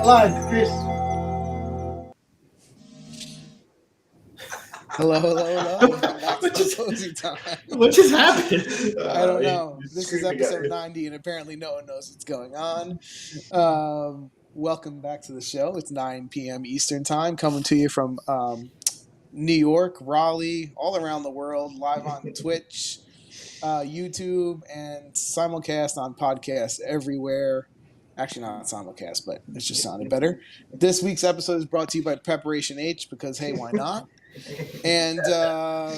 Live, Chris. Hello. Welcome back to Tifosi Time. What just happened? I don't know. This is episode 90, and apparently no one knows what's going on. Welcome back to the show. It's 9 p.m. Eastern Time, coming to you from New York, Raleigh, all around the world, live on Twitch, YouTube, and simulcast on podcasts everywhere. Actually, not simulcast, but it just sounded better. This week's episode is brought to you by Preparation H because, hey, why not? And I'm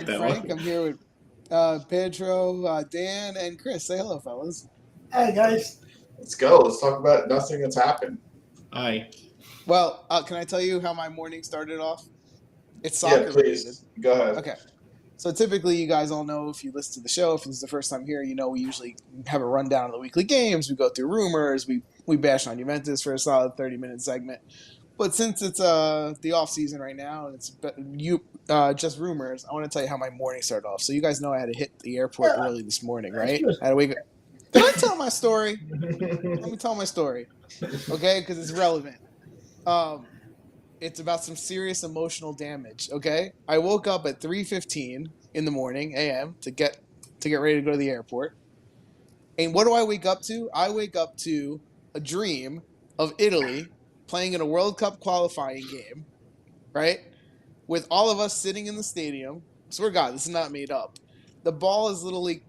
Frank. I'm here with Pedro, Dan, and Chris. Say hello, fellas. Hey, guys. Let's go. Let's talk about nothing that's happened. Hi. Well, can I tell you how my morning started off? It's soccer related. Go ahead. Okay. So typically, you guys all know if you listen to the show, if this is the first time here, you know we usually have a rundown of the weekly games. We go through rumors. We bash on Juventus for a solid 30-minute segment. But since it's the off season right now and it's just rumors, I want to tell you how my morning started off. So you guys know I had to hit the airport early this morning, right? I had to wake up. Did I tell my story? Let me tell my story, okay? Because it's relevant. It's about some serious emotional damage, okay? I woke up at 3:15 in the morning a.m. to get ready to go to the airport. And what do I wake up to? I wake up to a dream of Italy playing in a World Cup qualifying game, right? With all of us sitting in the stadium. I swear to God, this is not made up. The ball is literally,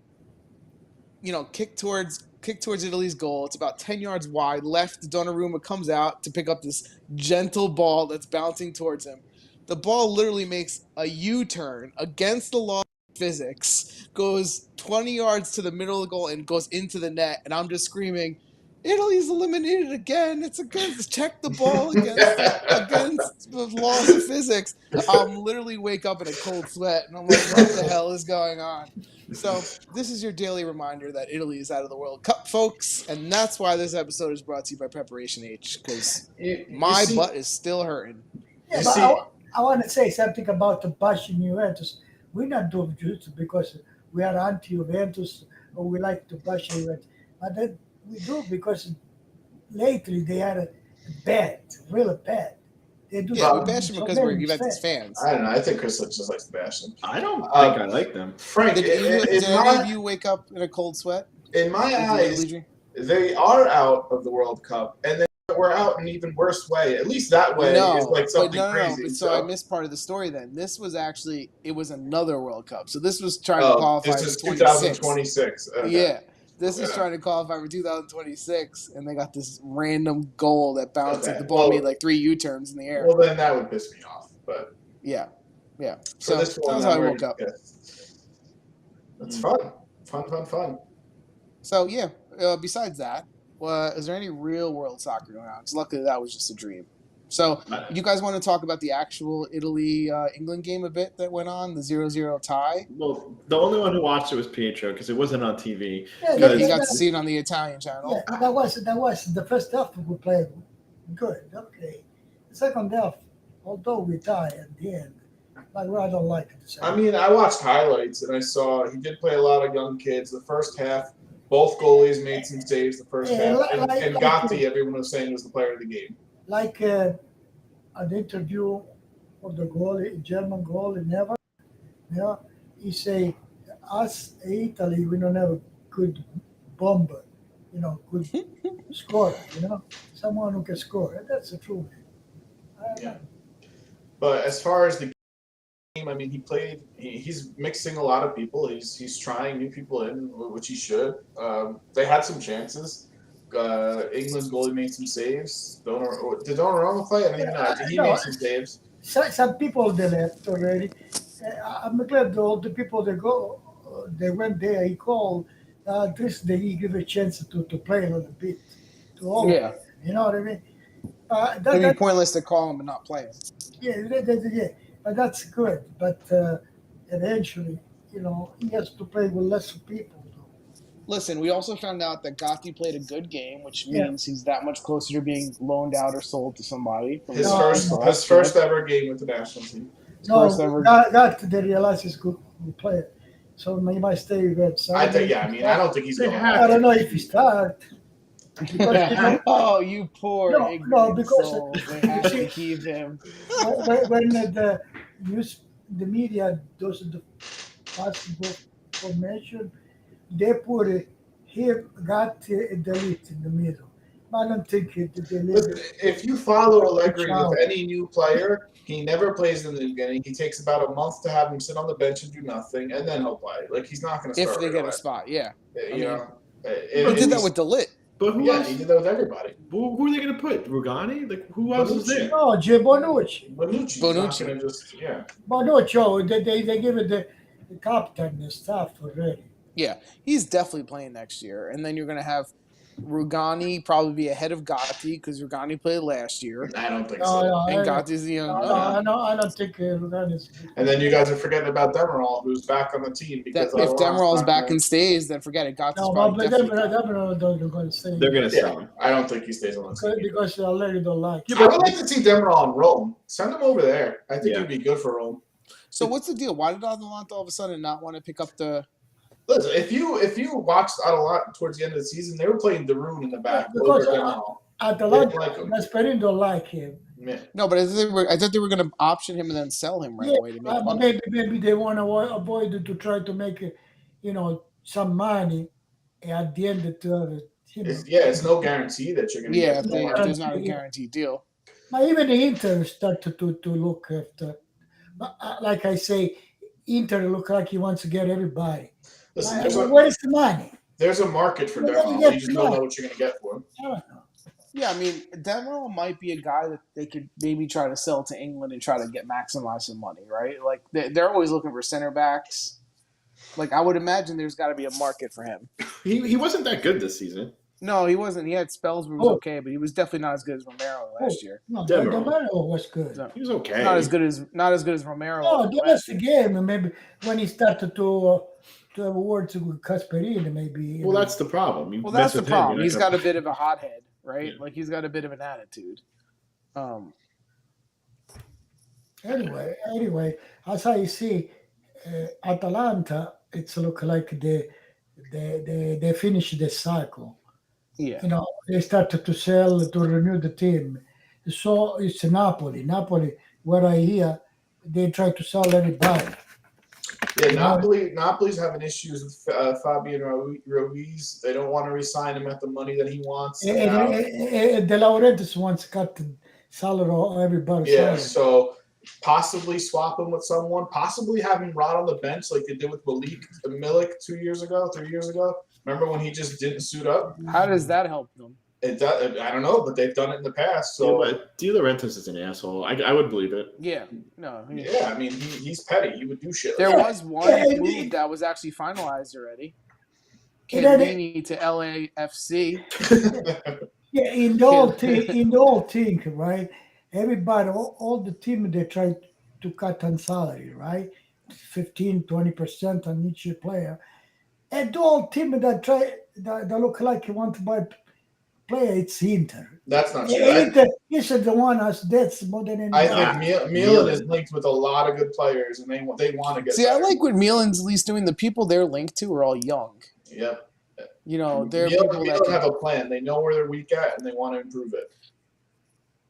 kicked towards Italy's goal. It's about 10 yards wide. Left, Donnarumma comes out to pick up this gentle ball that's bouncing towards him. The ball literally makes a U-turn against the law of physics, goes 20 yards to the middle of the goal and goes into the net. And I'm just screaming, Italy's eliminated again. It's against check the ball against the laws of physics. I'll literally wake up in a cold sweat and I'm like, what the hell is going on? So this is your daily reminder that Italy is out of the World Cup, folks, and that's why this episode is brought to you by Preparation H, because my butt is still hurting. Yeah, but I want to say something about the bashing Juventus. We're not doing Juventus because we are anti-Juventus or we like to bash Juventus. But then we do because lately they are bad, really bad. They do. Yeah, we bash them because we're Juventus fans. I don't know. I think Chris just likes to bash them. I don't think I like them. Frank, Did any of you wake up in a cold sweat? In my eyes, they are out of the World Cup, and they were out in an even worse way. At least that way is like something crazy. So I missed part of the story then. This was actually, it was another World Cup. So this was trying to qualify for 2026. Okay. Yeah. This is trying to qualify for 2026, and they got this random goal that bounced. The ball made like 3 U-turns in the air. Well, then that would piss me off. But yeah. So that's how I woke up. That's fun. So yeah. Besides that, is there any real world soccer going on? Because luckily that was just a dream. So you guys want to talk about the actual Italy-England game a bit that went on, the 0-0 tie? Well, the only one who watched it was Pietro because it wasn't on TV. Yeah, he got to see it on the Italian channel. Yeah, that was the first half we played good. Okay, the second half, although we tied at the end, but I don't like it. I mean, I watched highlights and I saw he did play a lot of young kids. The first half, both goalies made some saves. The first half, and Gatti, everyone was saying was the player of the game. Like an interview for the goalie, German goalie, never. Yeah, he say, us Italy, we don't have a good bomber, good scorer, someone who can score. And that's the truth. Yeah. But as far as the game, I mean, he's mixing a lot of people. He's trying new people in, which he should. They had some chances. England's goalie made some saves. Did Donnarumma play? I don't even know. He made some saves. Some people they left already. I'm glad all the people they went there. He called. At least he give a chance to play a little bit. Yeah. You know what I mean? It'd be pointless to call him and not play him. Yeah, but that's good. But eventually, he has to play with less people. Listen, we also found out that Gatti played a good game, which means he's that much closer to being loaned out or sold to somebody. His first ever game with the national team. Gatti, they realize he's a good player. So he might stay with I don't think he's going. I don't know if he start. because Oh, you poor no, ignorant because soul. They you have to see, keep him. when the news, the media does the basketball formation, they put him got delete in the middle. I don't think they leave But it if you follow each Allegri with out. any new player, he never plays in the beginning. He takes about a month to have him sit on the bench and do nothing, and then he'll play. Like he's not going to If start they right get away. a spot, yeah. I You mean, know, he did that with DeLitt. But who yeah, else? he did that with everybody. Who are they going to put? Rugani? Like who else is there? No, Bonucci. Bonucci's not Bonucci. going to just Bonucci, oh, they give it the captain and stuff already. Yeah, he's definitely playing next year. And then you're going to have Rugani probably be ahead of Gotti because Rugani played last year. I don't think No, so. no, And Gotti's the young gun. I don't think Lugano is. And then you guys are forgetting about Demerol, who's back on the team because If Adelon's Demerol's not back gonna, and stays, then forget it. Gotti's No, probably but definitely they're gone. going to say They're going to sell Yeah, him. I don't think he stays on the team. because I already don't like. I would like to see Demerol in Rome. Send him over there. I think Yeah. he'd be good for Rome. So what's the deal? Why did Atalanta all of a sudden not want to pick up the? Listen, if you watched Atalanta towards the end of the season, they were playing Darun in the back Because over Demerol. Atalanta, like him. Gasperini don't like him. Yeah. No, but I thought they were going to option him and then sell him right away to make money. Maybe they want to avoid it to try to make, some money at the end of the. It's no guarantee that you're going to Yeah, get if more. there's not a guaranteed deal. But even the Inter started to look after. But like I say, Inter look like he wants to get everybody. Listen, Where is the money? there's a market for Where do you Demerol. get You just the don't money? know what you're going to get for him. I don't know. Yeah, I mean, Demerol might be a guy that they could maybe try to sell to England and try to maximize some money, right? Like they're always looking for center backs. Like I would imagine there's got to be a market for him. He wasn't that good this season. No, he wasn't. He had spells where he was okay, but he was definitely not as good as Romero last year. No, Demerol. Demerol was good. So, He was okay. not as good as Romero. No, was that was the game. And maybe when he started to have words with Casperini, maybe. Well, that's the problem. You Well, mess that's the with him, problem. you're He's not got a gonna- bit of a hothead, right? Yeah. Like he's got a bit of an attitude. Anyway, as I see, Atalanta, it's look like they finished the cycle. Yeah. They started to sell to renew the team. So it's Napoli. Napoli, where I hear, they try to sell everybody. Yeah, Napoli's having issues with Fabian Ruiz. They don't want to re-sign him at the money that he wants. De Laurentiis wants to cut the salary of everybody. Yeah, so possibly swap him with someone. Possibly have him rot on the bench like they did with Milik 3 years ago. Remember when he just didn't suit up? How does that help them? I don't know, but they've done it in the past. Yeah, So but De Laurentiis is an asshole. I would believe it. Yeah. No. yeah, I mean he's petty. He would do shit. There Like was one move that was actually finalized already. Chiellini to LAFC. Yeah, in the whole thing, right? Everybody, all the team, they try to cut on salary, right? 15-20% on each player. And the whole team that look like you want to buy player, it's Inter. That's not true. Inter is the one has debts more than I anybody. think Milan is linked with a lot of good players, and they want to get. See, better. I like what Milan's at least doing. The people they're linked to are all young. Yep. They're people that have a plan. They know where they're weak at, and they want to improve it.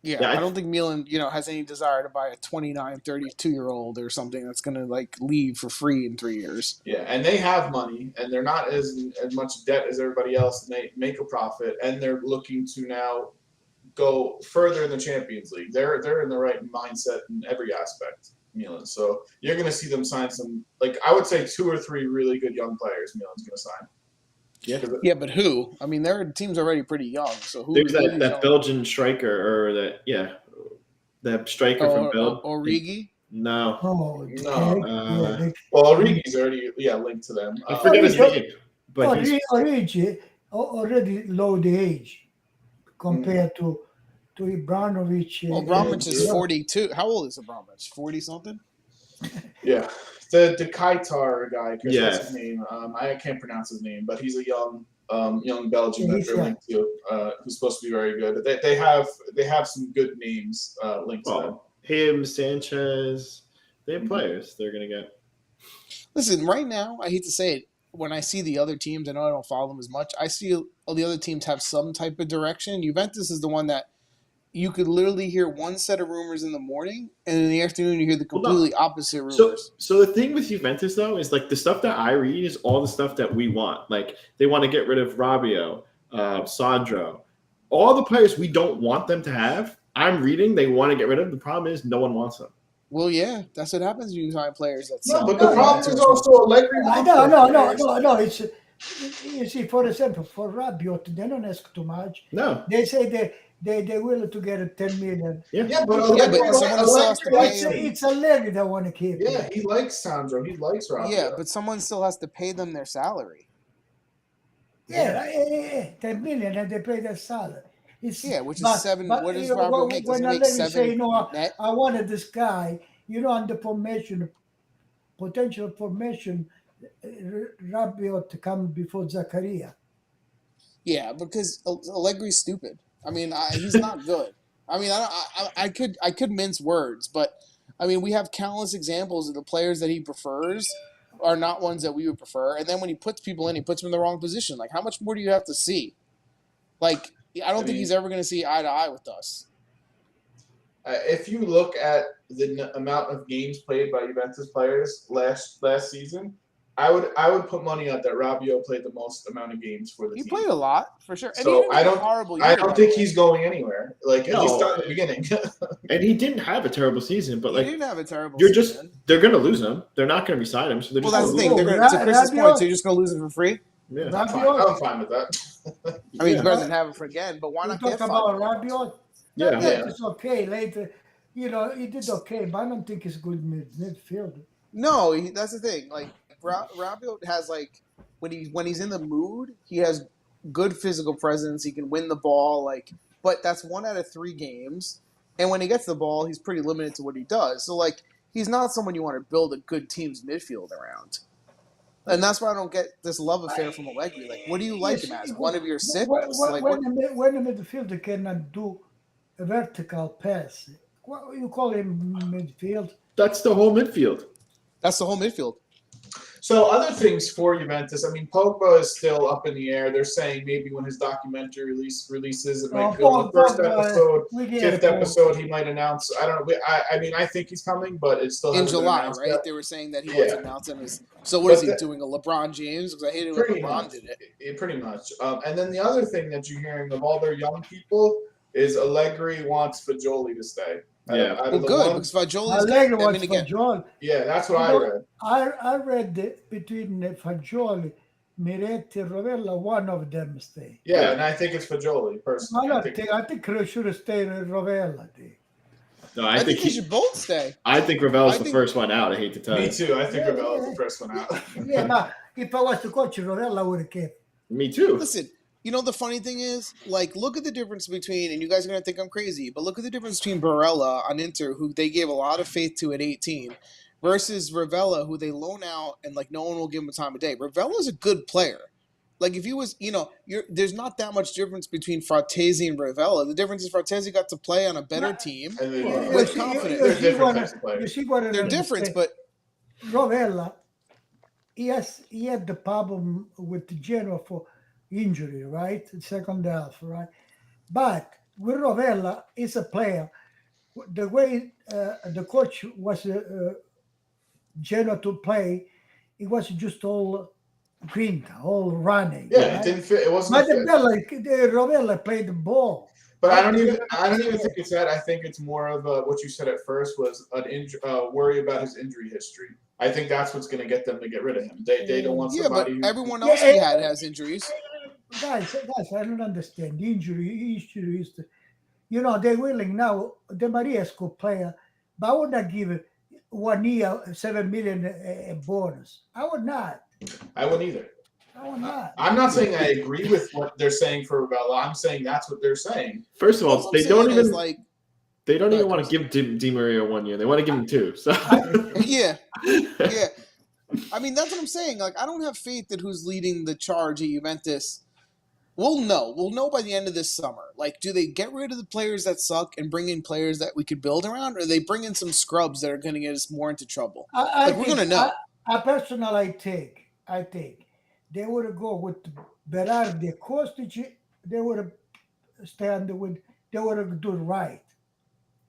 Yeah, I don't think Milan, has any desire to buy a 29, 32-year-old or something that's going to leave for free in 3 years. Yeah, and they have money, and they're not as much debt as everybody else, and they make a profit, and they're looking to now go further in the Champions League. They're in the right mindset in every aspect, Milan. So you're going to see them sign some, I would say 2 or 3 really good young players Milan's going to sign. Yeah, but who? I mean, their team's already pretty young. So who? There's that Belgian striker, or that striker from Belgium. Origi? No. Oh, no. Well, Origi's already linked to them. I forget his name, but Origi already low the age compared to Ibrahimovic. Well, Abramovich is 42. How old is Abramovich? 40 something? Yeah. The Kaitar guy, Yes. what's his name? I can't pronounce his name, but he's a young Belgian that they're linked to, who's supposed to be very good. They have some good names linked to them. Him, Sanchez, they have players they're gonna get. Listen, right now, I hate to say it, when I see the other teams, I know I don't follow them as much. I see all the other teams have some type of direction. Juventus is the one that you could literally hear one set of rumors in the morning, and in the afternoon you hear the completely opposite rumors. So the thing with Juventus though is like the stuff that I read is all the stuff that we want. Like they want to get rid of Rabiot, Sandro, all the players we don't want them to have. I'm reading they want to get rid of. The problem is no one wants them. Well, yeah, that's what happens when you sign players that No, suck. but the problem is also Allegri wants No. It's you see, for example, for Rabiot, they don't ask too much. No. They say they willing to get 10 million. Yeah, but someone still has to pay him. It's Allegri that want to keep. Yeah, he likes Sandro. He likes Rabiot. Yeah, but someone still has to pay them their salary. Yeah, 10 million, and they pay their salary. Which is 7. What does Rabiot make? Does he when make Allegri 7 say, net? I wanted this guy, on the potential formation, Rabiot to come before Zakaria. Yeah, because Allegri's stupid. I mean, he's not good. I mean, I could mince words, but I mean, we have countless examples of the players that he prefers are not ones that we would prefer. And then when he puts people in, he puts them in the wrong position. Like, how much more do you have to see? Like, I don't think he's ever going to see eye to eye with us. If you look at the amount of games played by Juventus players last season, I would put money on that Rabiot played the most amount of games for the team. He played a lot for sure. And so I don't think year. he's going anywhere. Like at least not in the beginning. And he didn't have a terrible season, but he didn't have a terrible season. They're going to lose him. They're not going to resign him. So they're that's the thing. To Chris's point, so you're just going to lose him for free? Yeah. I'm fine with that. I mean, better than have him for again, but why not get talk about Rabiot? Yeah. It's okay later. He did okay, but I don't think he's good midfielder. No, that's the thing. Like Rabiot has when he's in the mood, he has good physical presence. He can win the ball. But that's 1 out of 3 games, and when he gets the ball, he's pretty limited to what he does. So he's not someone you want to build a good team's midfield around. And that's why I don't get this love affair from Allegri. Like, what do you like him as? One of your 6? When the midfielder cannot do a vertical pass, what you call him midfield? That's the whole midfield. That's the whole midfield. So other things for Juventus, I mean, Pogba is still up in the air. They're saying maybe when his documentary releases, it might go in the first episode, 5th episode, he might announce. I don't know. I mean, I think he's coming, but it's still in July, right? Yet. They were saying that he was announcing his. So what is he doing? A LeBron James? Because I hated when LeBron did it. Pretty much. And then the other thing that you're hearing of all their young people is Allegri wants Fagioli to stay. Yeah, because Fagioli. Allegri wants Fagioli. Yeah, that's what I read. I read that between Fagioli, Miretti, and Rovella, one of them stay. Yeah, and I think it's Fagioli personally. I think he should stay in Rovella. No, I think he should both stay. I think Ravel's the first one out. I hate to tell you. Me too. I think Ravel's the first one out. Yeah, but if I was to coach Rovella, I would have kept. Me too. Listen. The funny thing is, look at the difference between, and you guys are going to think I'm crazy, but look at the difference between Barella on Inter, who they gave a lot of faith to at 18, versus Ravella, who they loan out and, no one will give him a time of day. Ravella's a good player. If he was, there's not that much difference between Frattesi and Ravella. The difference is Frattesi got to play on a better team with confidence. You see what they're different, but Rovella, he had the problem with the Genoa for injury, right? Second half, right? But with Rovella, he's a player. The way the coach was Genoa to play, it was just all grinta, all running. Yeah, right? It didn't fit. It wasn't. But Rovella played the ball. But I don't even think it's that. I think it's more of what you said at first was an worry about his injury history. I think that's what's going to get them to get rid of him. They don't want somebody. Yeah, but everyone else he had has injuries. Guys, I don't understand. The injury is, they're willing now. De Maria's good player, but I would not give it 1 year, 7 million a bonus. I would not. I wouldn't either. I would not. I'm not saying I agree with what they're saying for Ravella. I'm saying that's what they're saying. First of all, they don't even want to give Di Maria 1 year. They want to give him 2. So yeah. I mean, that's what I'm saying. I don't have faith that who's leading the charge at Juventus. We'll know. We'll know by the end of this summer. Do they get rid of the players that suck and bring in players that we could build around, or they bring in some scrubs that are going to get us more into trouble? We're going to know. I personally think they would go with Berardi, Kostic. They would stand with. They would do right.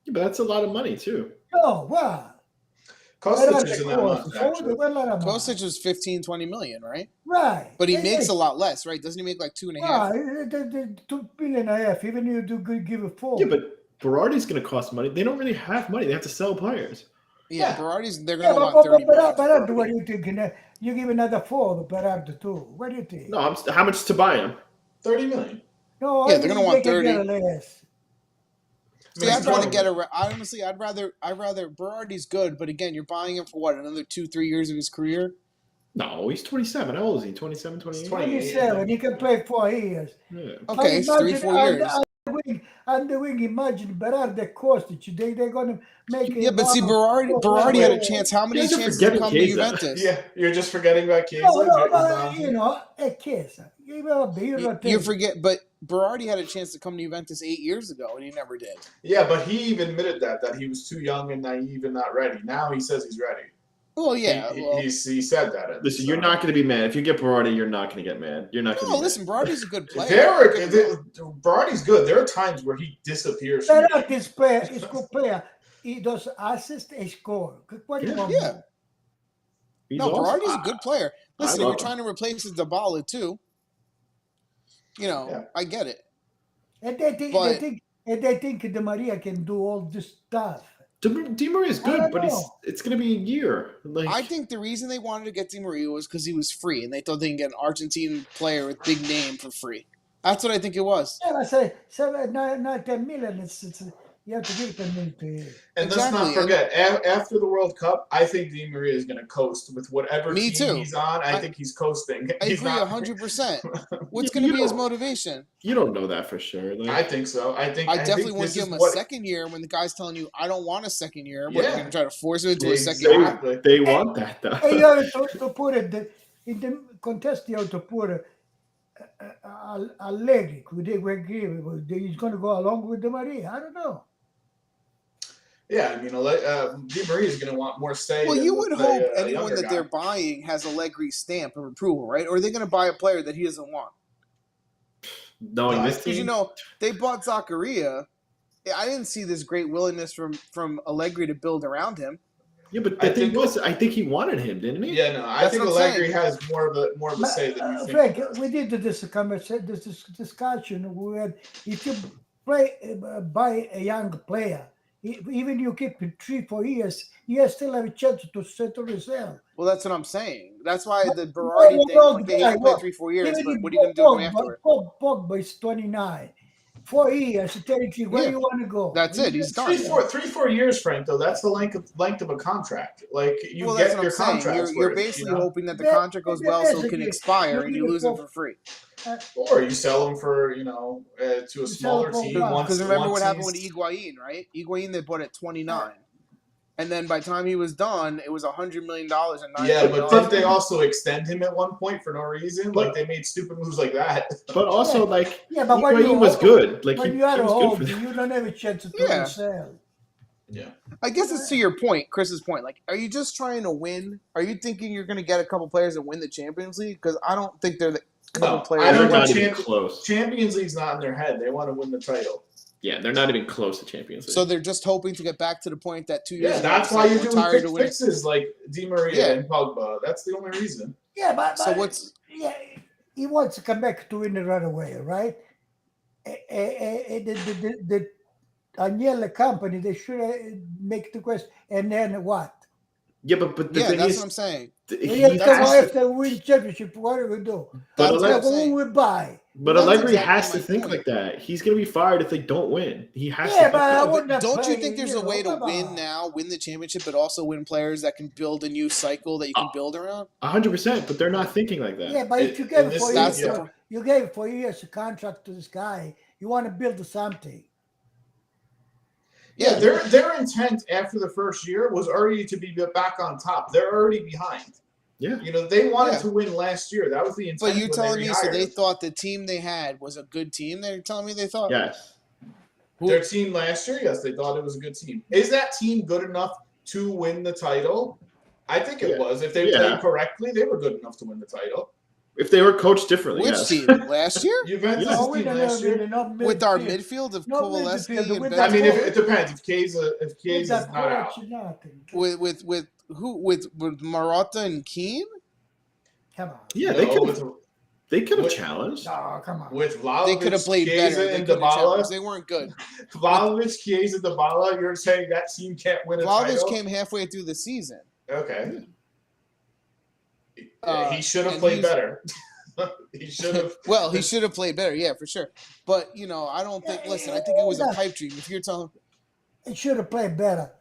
Yeah, but that's a lot of money too. No, well, Kostic Berardi, isn't that much, Kostic. So actually. Kostic was 15, 20 million, right? Right. But he makes a lot less, right? Doesn't he make like 2.5? Right. The 2.5 billion, even you do give it 4. Yeah, but Berardi's going to cost money. They don't really have money. They have to sell players. Yeah, Berardi's. They're Yeah, gonna want 30 million. for Berardi, what Berardi. do you think? You give another 4 to Berardi too. What do you think? No, how much to buy him? 30 million. No, Yeah, I they're gonna think want they can 30. get less. See, I'd rather get a. Honestly, I'd rather Berardi's good, but again, you're buying him for what, another 2-3 years of his career? No, he's 27. How old is he? 27, 28? 27. He can play 4 years. Yeah. Okay, it's 3-4 years. On the wing, imagine Berardi, Kostic. They're gonna make it. Yeah, but see, Berardi had a chance. How many You guys are chances to forgetting come to Chiesa. Juventus? Yeah, you're just forgetting about Chiesa. No, but a Chiesa. You forget, but Berardi had a chance to come to Juventus 8 years ago, and he never did. Yeah, but he even admitted that he was too young and naive and not ready. Now he says he's ready. Well, yeah. He said that. Listen, you're not going to be mad. If you get Berardi, you're not going to get mad. You're not going to No, be listen, Berardi's a good player. Berardi's good. There are times where he disappears. Berardi is good player. He does assist and score. What do you want? Yeah. No, Berardi's a good player. Listen, if you're him. trying to replace Dybala too, I get it. And they think Di Maria can do all this stuff. Di Maria's good, but it's going to be a year. I think the reason they wanted to get Di Maria was because he was free, and they thought they can get an Argentine player with big name for free. That's what I think it was. Yeah, I say 10 million. It's you have to give 10 million to him. And let's not forget, after the World Cup, I think Di Maria is going to coast with whatever team he's on. I think he's coasting. I agree 100%. What's going to be his motivation? You don't know that for sure. I think so. I definitely wouldn't give him a second year when the guy's telling you, I don't want a second year. What, you're going to try to force him into a second year? They want that, though. And you have to put it in the contest. You have to put Allegri. He's going to go along with Di Maria. I don't know. Yeah, I mean, Di Maria is going to want more say. Well, you would hope anyone that they're buying has Allegri's stamp of approval, right? Or are they going to buy a player that he doesn't want? Knowing this team, because they bought Zakaria. I didn't see this great willingness from Allegri to build around him. Yeah, but the thing was, I think he wanted him, didn't he? Yeah, no, I think Allegri has more of a say than you think. Frank, we did this discussion. We had, if you buy a young player, even you keep it 3-4 years, you still have a chance to settle yourself. Well, that's what I'm saying. That's why the Berardi thing, he played 3-4 years, but what are you going to do after it? Pogba is 29. 4 years, 33. Where do you want to go? That's it. He's done. 3-4 years, Frank. Though that's the length of a contract. Like you get your contract. You're basically hoping that the contract goes well, so it can expire, and you lose him for free. Or you sell him for to a smaller team. Because remember what happened with Higuain, right? Higuain they bought at 29. And then by the time he was done, it was $100 million and $9 million. But didn't they also extend him at one point for no reason? Like they made stupid moves like that. But also, but Higuain was good. Like when you are old, you don't have a chance to sell. Yeah. I guess it's to your point, Chris's point. Like, are you just trying to win? Are you thinking you're going to get a couple players that win the Champions League? Because I don't think they're the couple players. I don't think close. Champions League's not in their head. They want to win the title. Yeah, they're not even close to Champions League. So they're just hoping to get back to the point that 2 years ago. Yeah, that's why you're doing quick fixes like Di Maria and Pogba. That's the only reason. Yeah, but so what's... Yeah, he wants to come back to win it right away, right? The Agnelli company, they should make the question, and then what? Yeah, but the thing that's is, what I'm saying. After we win championship, what do we do? Who we buy? But Allegri has to think like that. He's going to be fired if they don't win. He has to. Yeah, but don't you think there's a way to win now, win the championship, but also win players that can build a new cycle that you can build around? 100%, but they're not thinking like that. Yeah, but if you gave 4 years, you gave 4 years a contract to this guy, you want to build something. Yeah, their intent after the first year was already to be back on top. They're already behind. Yeah. They wanted to win last year. That was the intent. But you're telling me, so they thought the team they had was a good team? They're telling me they thought? Yes. Their team last year, yes, they thought it was a good team. Is that team good enough to win the title? I think it was. If they played correctly, they were good enough to win the title. If they were coached differently, Which yes. team? Last year? Juventus' Yeah. No, we team don't last really year. not With our midfield. midfield of Not Kowaleski midfield, and with I that mean, Bentancur? it depends. If With Chiesa is that not out, coach, nothing. With who? With Marotta and Keane? Come on. Yeah, no, they could have with- challenged. No, come on. with They could have Vlahovic, played better. Chiesa, They and couldn't have Dybala, challenged. They weren't good. Vlahovic, Chiesa, Dybala, you're saying that team can't win a Vlahovic title? came halfway through the season. Okay. Uh, He should have and played he's- better. He should have. Well, he should have played better, yeah, for sure. But I don't think. Listen, I think it was a pipe dream. If you're telling, He should have played better.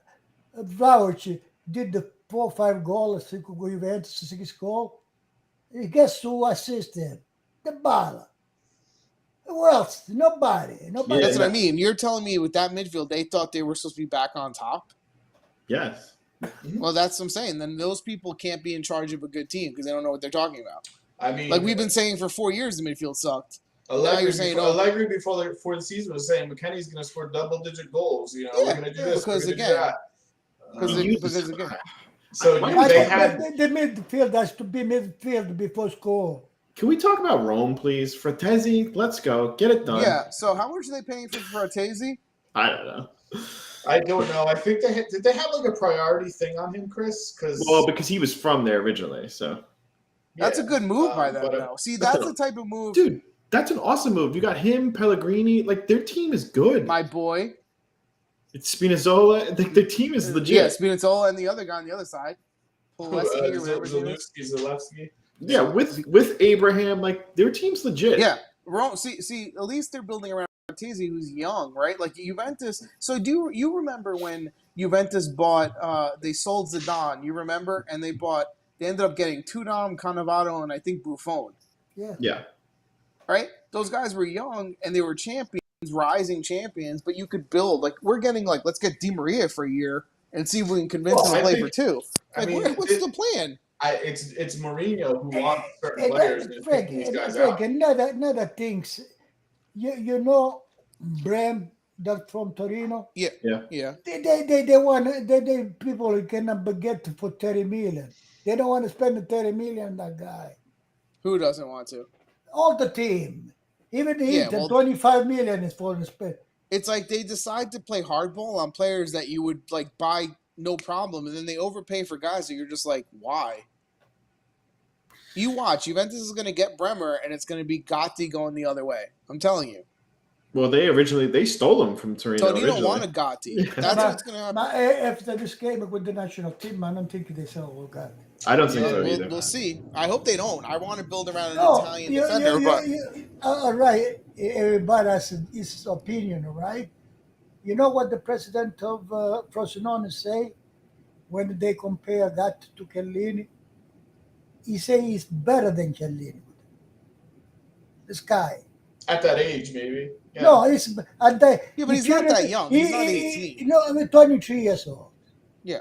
Vlahovic did the 4 or 5 goals, 5 Juventus, 6 goals. Guess who assisted? The Bala. Who else? Nobody. Nobody. that's Yeah. what I mean. You're telling me with that midfield, they thought they were supposed to be back on top. Yes. Well, that's what I'm saying. Then those people can't be in charge of a good team because they don't know what they're talking about. I mean, Like we've been saying for 4 years, the midfield sucked. Allegri, now you're saying, Allegri before the season was saying McKennie's going to score double-digit goals. Yeah, we're going to do this. because we're going to do again- that. Because again, So Why you- don't they we- had. The midfield has to be midfield before score. Can we talk about Rome, please? Fratesi, let's go. Get it done. yeah. So how much are they paying for Fratesi? I don't know. I don't know. I think did they have like a priority thing on him, Chris? Well, because he was from there originally, so. That's a good move by them, but, though. See, that's the type of move. Dude, that's an awesome move. You got him, Pellegrini. Like, their team is good. My boy. It's Spinazzola. Their team is legit. Yeah, Spinazzola and the other guy on the other side. Pulaski or whatever his name is. Zalewski. Yeah, with Abraham, like, their team's legit. Yeah. Rome, see, at least they're building around Fratesi, who's young, right? Like Juventus. So do you remember when Juventus bought? They sold Zidane. You remember? And they ended up getting Tudor, Cannavaro, and I think Buffon. Yeah. Right? Those guys were young and they were champions, rising champions. But you could build we're getting let's get Di Maria for a year and see if we can convince him to play for 2. What's the plan? It's Mourinho who wants certain players and picking these guys out. Another things. You know, Brem, that from Torino. Yeah. They want people cannot get for 30 million. They don't want to spend the 30 million on that guy. Who doesn't want to? All the team, even the 25 million is for the spend. It's like they decide to play hardball on players that you would buy no problem, and then they overpay for guys that you're just like, why? You watch, Juventus is going to get Bremer, and it's going to be Gatti going the other way. I'm telling you. Well, they stole him from Torino. So you don't originally. want a Gatti. That's what's going to happen. After this game with the national team, I don't think they sell Gatti. I don't think so either. We'll see. I hope they don't. I want to build around an Italian defender, but all right. Everybody has his opinion, right? You know what the president of Frosinone say when they compare Gatti to Chiellini? He say he's better than Chiellini. This guy. At that age, maybe. Yeah. No, he's at that. Yeah, but he's not that young. He's not 18. You know, I'm 23 years old. Yeah.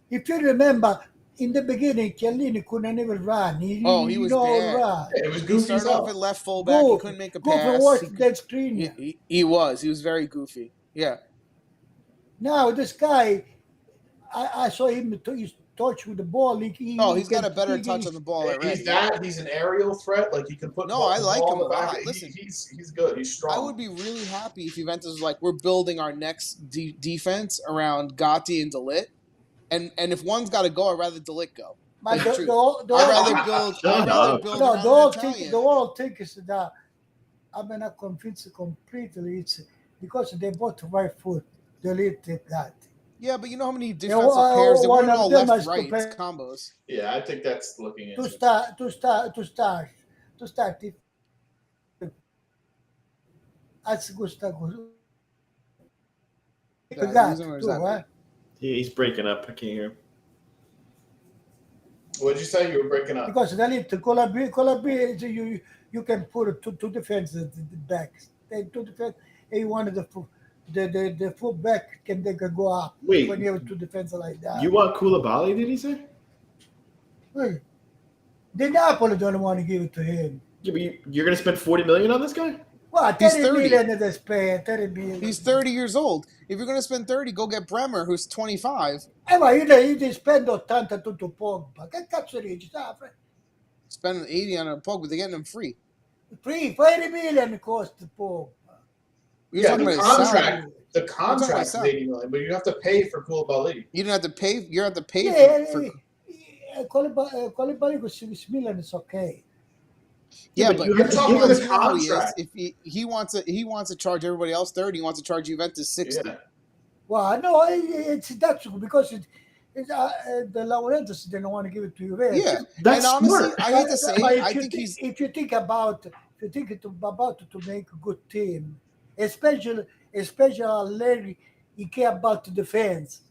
If you remember, in the beginning, Chiellini couldn't even run. He was bad. Run. It was He goofy. started off at left fullback. He couldn't make a pass. Goofy worse than Skriniar. He was. He was very goofy. Yeah. Now this guy, I saw him. He's touch with the ball. He's got a better touch on the ball already. He's an aerial threat. Like he can put. No, I like him a back. lot. Listen, he's good. He's strong. I would be really happy if Juventus was like, we're building our next defense around Gatti and De Ligt, and if one's got to go, I'd rather De Ligt go. I'd rather build around the whole thing is that I'm not convinced completely. It's because they both right foot. De Ligt Gatti. Yeah, but you know how many defensive pairs they weren't all left right combos. Yeah, I think that's looking into. To start. That's Gustavo. He's breaking up. I can't hear him. What did you say? You were breaking up. Because Colabi, you can put two defenses backs. They two defense. And you wanted the full back they can go up. Wait, when you have two defenses like that. You want Koulibaly? Did he say? Wait, the Napoli don't want to give it to him. Yeah, but you're going to spend $40 million on this guy? Well, 30 million they spend. 30 million. He's 30 years old. If you're going to spend 30, go get Bremer, who's 25. Ma io spendo 82 Pogba. Che cazzo dici? spending 80 on a Pog, but they're getting him free. 40 million cost the Pog. You're Yeah, talking the about his salary. contract. The contract is salary. 80 million, but you have to pay for Koulibaly. You don't have to pay. You have to pay Yeah, for Koulibaly with 6 million is okay. Yeah, but but you You're have to talking give about him the how he is. contract. If he wants to charge everybody else 30, he wants to charge Juventus 60. Yeah. Well, no, that's because the Laurentis didn't want to give it to Juventus. Yeah, That's and honestly, smart. I hate to say But it, I think he's. if you think about to make a good team, especially Larry, he care about the defense.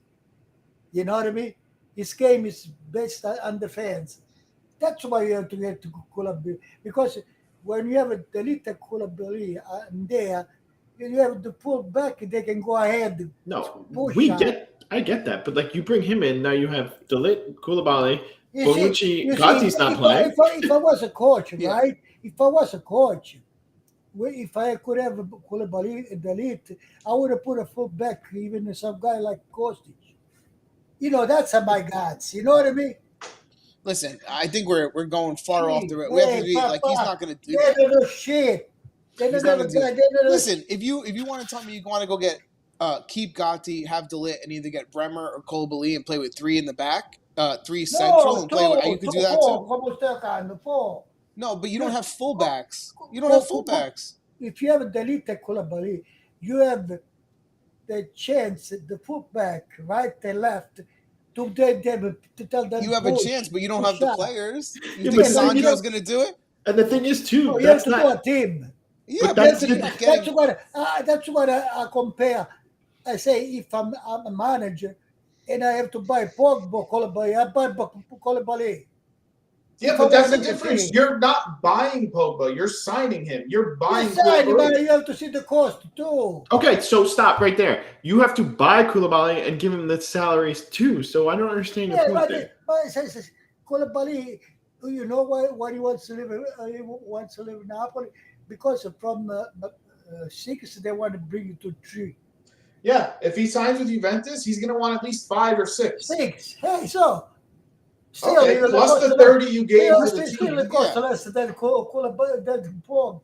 You know what I mean? His game is based on defense. That's why you have to get to Koulibaly, because when you have a deleted Koulibaly there, you have the pull back. They can go ahead. No, Push out. I get that, but like you bring him in now, you have Dalit, Koulibaly, You Bonucci, Gotti's not playing. If I was a coach, Yeah. right? If I was a coach, if I could have Koulibaly delete, I would have put a full back, even some guy like Kostic. You know, that's my guts. You know what I mean? Listen, I think we're going far off the road. We have to be like he's not going to do They that. don't know shit. They He's don't not know. gonna do They don't know Listen, if you want to tell me you want to go get keep Gotti, have Delit, and either get Bremer or Koulibaly and play with 3 in the back, 3 central, and play with. You could do that too. Como está acá, four. No, but you don't have fullbacks. You don't have fullbacks. If you have a delete Koulibaly, you have the chance, the fullback, right and left, to tell them. You have a chance, but you don't have the players. You Yeah, think but Sandro's going to do it? And the thing is, too, No, you have that's to do not. a team. Yeah, But but that's you're the- not getting. That's what I compare. I say if I'm a manager and I have to buy Pogba, Koulibaly, I buy Koulibaly. Yeah, If but I that's the want to difference. free. You're not buying Pogba. You're signing him. You're buying Besides, Koulibaly. you have to see the cost too. Okay, so stop right there. You have to buy Koulibaly and give him the salaries too. So I don't understand your Yeah, point there. but it says Koulibaly, you know why he wants to live? He wants to live in Napoli because from 6 they want to bring you to 3. Yeah, if he signs with Juventus, he's going to want at least 5 or 6. 6. Hey, so still Okay, even plus the cost 30 you gave for the still team. it costs less than Koulibaly than Pogba.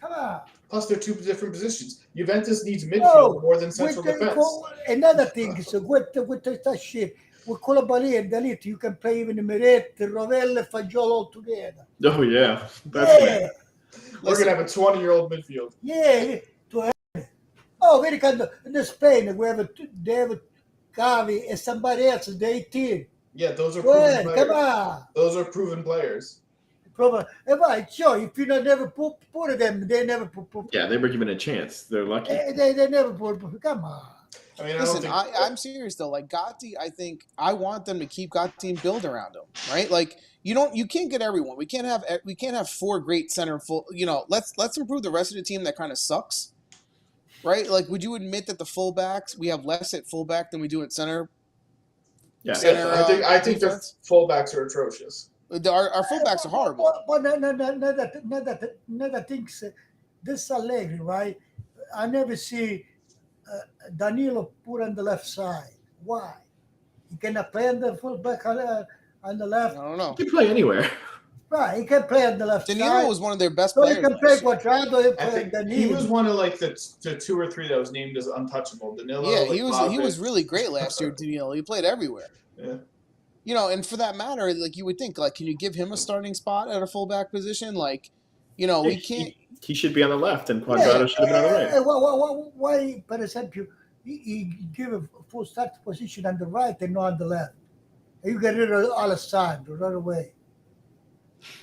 Come on. Plus, they're 2 different positions. Juventus needs midfield No, more than central defense. Another thing is with that shit. With Koulibaly and Dalit, you can play even Meret, Rovell, Fagiolo all together. Oh yeah, that's Yeah, We're going to have a 20-year-old midfield. yeah. Oh, very kind of in Spain, they have Gavi and somebody else, the 18. Yeah, those are Well, proven come players. on. Those are proven players. Right, sure, if you never put them, they never put. Yeah, they were given a chance. They're lucky. They never put. Come on. I mean, Listen, I don't think. I'm serious though. Like Gotti, I think I want them to keep Gotti and build around him, right? Like you can't get everyone. We can't have 4 great center full. Let's improve the rest of the team that kind of sucks, right? Like, would you admit that the fullbacks we have less at fullback than we do at center? Yeah, Center, I think their defense? fullbacks are atrocious. Our fullbacks are horrible. But another things. This Allegri, right? I never see Danilo put on the left side. Why? He cannot play on the fullback on the left. I don't know. you can play anywhere. Right, he can play on the left Danilo side. was one of their best So players. he can play last year. Quadrado, he I play think Danilo. he was one of like the 2 or 3 that was named as untouchable. Danilo, Yeah, like he was Vlahovic. really great last year. Danilo, he played everywhere. Yeah. And for that matter, like you would think, like, can you give him a starting spot at a fullback position? Like, we can't. He should be on the left, and Quadrado should have been on the right. Why, for example, he give a full start position on the right and not on the left? You get rid of Alessandro right away.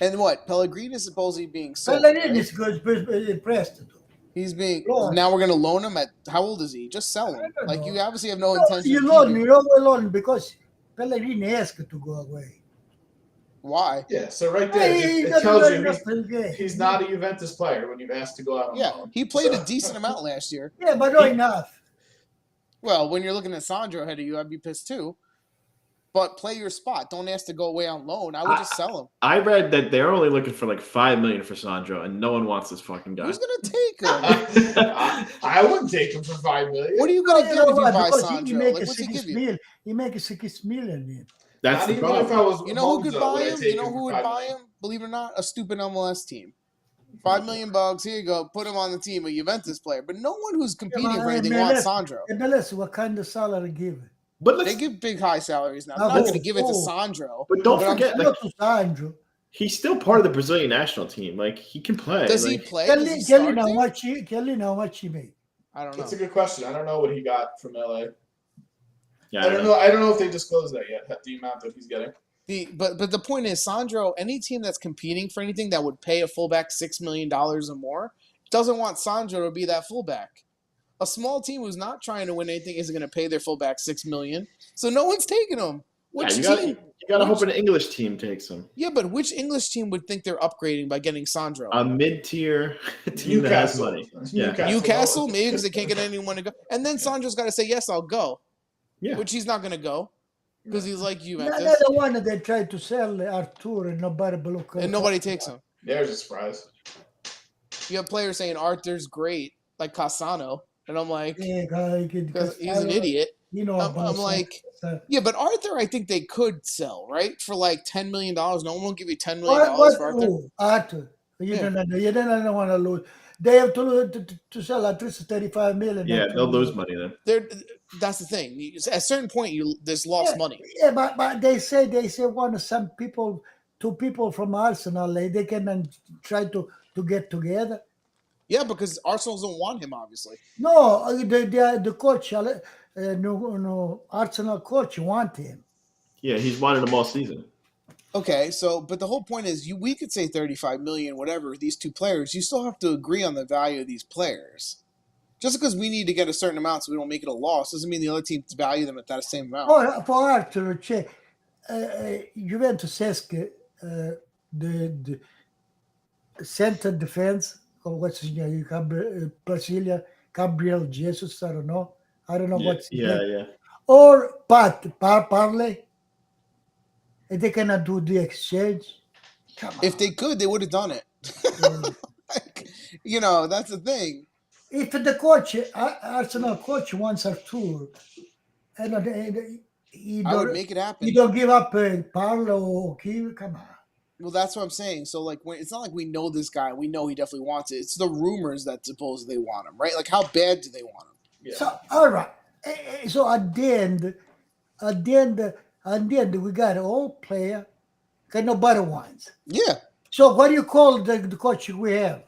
And what? Pellegrini is supposedly being sold. Pellegrini Right? is good, impressed. He's being. Loan. Now we're going to loan him at. How old is he? Just sell him. I don't Like, know. you obviously have no intention You of loan, keeping you him. don't go alone because Pellegrini asked to go away. Why? Yeah, so right there, He it doesn't tells know you enough to the game. he's not a Juventus player when you've asked to go out on Yeah, loan. he played So- a decent amount last year. Yeah, but not enough. Well, when you're looking at Sandro ahead of you, I'd be pissed too. But play your spot. Don't ask to go away on loan. I would just sell him. I read that they're only looking for like $5 million for Sandro, and no one wants this fucking guy. Who's going to take him? I wouldn't take him for $5 million. What are you going to You get know if you what? buy Because Sandro? he make Like, a what's he 6 give you? million. He make a 6 million. That's Not the even problem. if I was You know who could Monza, buy would I him? take You know him who for would $5 buy million? him? believe it or not, a stupid MLS team. $5 million, here you go, put him on the team, a Juventus player. But no one who's competing for anything wants Sandro. MLS, what kind of salary give? But They give big high salaries now. Now I'm not who? going to give it to Who? Sandro. But don't But I'm- forget, like, Not to Sandro. he's still part of the Brazilian national team. Like, he can play. Does like, he play? Tell Does he him start how there? much he made. I don't know. That's a good question. I don't know what he got from LA. Yeah, I don't know. I don't know if they disclosed that yet. The amount that he's getting. But the point is, Sandro, any team that's competing for anything that would pay a fullback $6 million or more doesn't want Sandro to be that fullback. A small team who's not trying to win anything isn't going to pay their fullback $6 million, so no one's taking him. Which you team? gotta hope an English team takes him. Yeah, but which English team would think they're upgrading by getting Sandro? A mid-tier team that has Newcastle. money. Yeah. Newcastle, maybe because they can't get anyone to go. And then Sandro's got to say, yes, I'll go. Yeah. Which he's not going to go because he's like They're Juventus. the one that they tried to sell Artur and nobody look. And nobody takes him. There's a surprise. You have players saying Arthur's great, like Cassano. And I'm like, Yeah, because he's an idiot. You know, I'm like, yeah, but Arthur, I think they could sell, right? For like $10 million. No one will give you $10 million for Arthur. Arthur. You don't want to lose. They have to sell at least 35 million. Yeah, they'll lose money then. That's the thing. At a certain point, there's lost money. Yeah, but they say some people, two people from Arsenal, they can try to get together. Yeah, because Arsenal don't want him, obviously. No, the coach, no, Arsenal coach want him. Yeah, he's wanted them all season. Okay, but the whole point is, we could say 35 million, whatever, these two players. You still have to agree on the value of these players. Just because we need to get a certain amount so we don't make it a loss doesn't mean the other teams value them at that same amount. For Arthur, Juventus esque the center defense, or what's his name, Brasilia, Gabriel Jesus, I don't know what's his name. Yeah. Or Parley. And they cannot do the exchange. Come on. If they could, they would have done it. That's the thing. If the coach, Arsenal coach wants Artur, and I would make it happen. You don't give up Parlo or Kiwi, come on. Well, that's what I'm saying. So, it's not like we know this guy. We know he definitely wants it. It's the rumors that suppose they want him, right? Like, how bad do they want him? Yeah. So, all right. So, at the end, we got an old player, got no better ones. Yeah. So, what do you call the coach we have?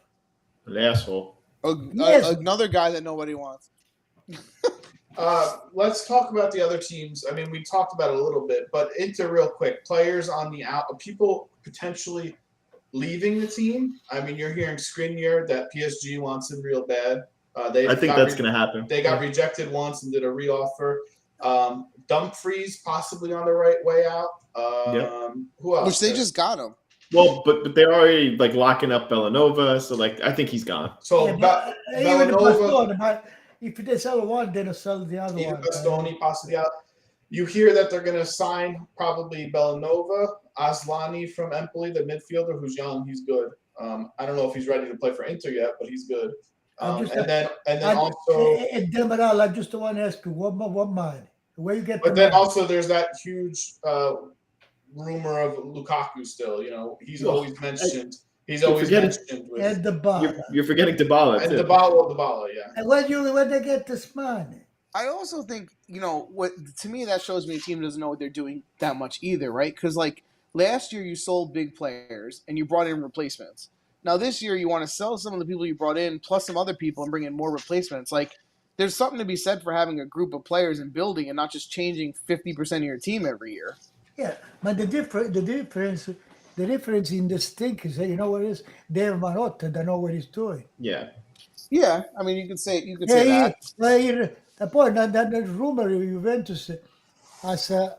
An asshole. Yes. Another guy that nobody wants. Let's talk about the other teams. I mean, we talked about it a little bit, but into real quick. Players on the out, people potentially leaving the team. I mean, you're hearing Skriniar that PSG wants him real bad. I think that's going to happen. They got rejected once and did a reoffer. Dumfries possibly on the right way out. Who else? Which they just got him. Well, but they're already locking up Bellanova, so I think he's gone. So Even Bellanova, Bastoni, if they sell one, then they'll sell the other even one. Bastoni possibly out. You hear that they're going to sign probably Bellanova, Aslani from Empoli, the midfielder who's young, he's good. I don't know if he's ready to play for Inter yet, but he's good. And then also, Demiral, I just want to ask you one mind. Where you get? But then also there's that huge rumor of Lukaku still. He's always mentioned. He's always mentioned with and Dybala. You're forgetting Dybala and too. Dybala, yeah. And when they get this money? I also think, what to me that shows me a team doesn't know what they're doing that much either, right? Because last year you sold big players and you brought in replacements. Now this year you want to sell some of the people you brought in plus some other people and bring in more replacements. There's something to be said for having a group of players and building and not just changing 50% of your team every year. Yeah, but the difference in this thing is that, you know what it is? Dave Marotta don't know what he's doing. Yeah. Yeah, I mean you could say that. The point that the rumor Juventus as a